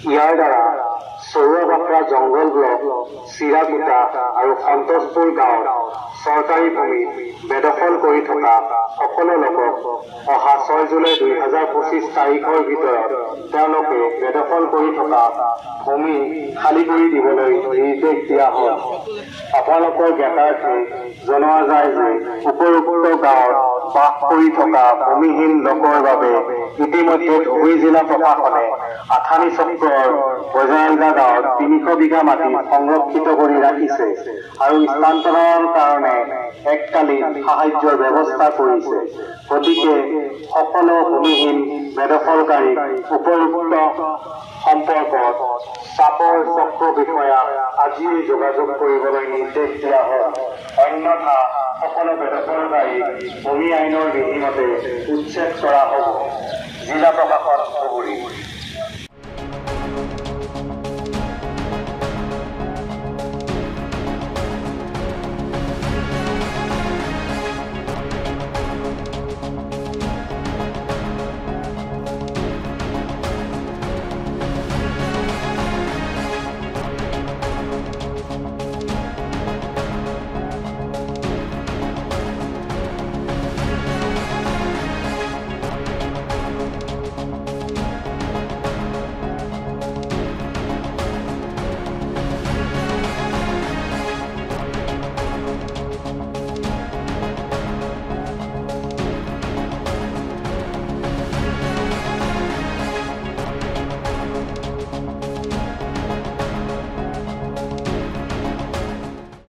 ইয়াৰ দ্বাৰা চৰুৱাবাকৰা জংগল ব্লক, চিৰাকুটা আৰু সন্তোষপুৰ গাঁৱত চৰকাৰী ভূমি বেদখল কৰি থকা সকলো লোকক অহা 6 জুলাই 2025 তাৰিখৰ ভিতৰত তেওঁলোকে বেদখল কৰি থকা ভূমি খালী কৰি দিবলৈ নিৰ্দেশ দিয়া হ'ল। আপোনালোকৰ জ্ঞাতাৰ্থে জনোৱা যায় যে উপৰোক্ত গাঁৱত বাস কৰি থকা ভূমিহীন লোকৰ বাবে ইতিমধ্যে ধুবুৰী জিলা প্ৰশাসনে আঠানি চক্ৰৰ বজাৰগা গাঁৱত 300 বিঘা মাটি সংৰক্ষিত কৰি ৰাখিছে আৰু স্থানান্তৰৰ কাৰণে এককালীন সাহায্যৰ ব্যৱস্থা কৰিছে। গতিকে সকলো ভূমিহীন বেদখলকাৰীক উপৰোক্ত সম্পৰ্কত চাপৰ চক্ৰ বিষয়া আজিয়ে যোগাযোগ কৰিবলৈ নিৰ্দেশ দিয়া হ'ল। অন্যথা সকলো বেদখলকাৰীক ভূমি আইনৰ বিধিমতে উচ্ছেদ কৰা হ'ব। জিলা প্ৰশাসন ধুবুৰী।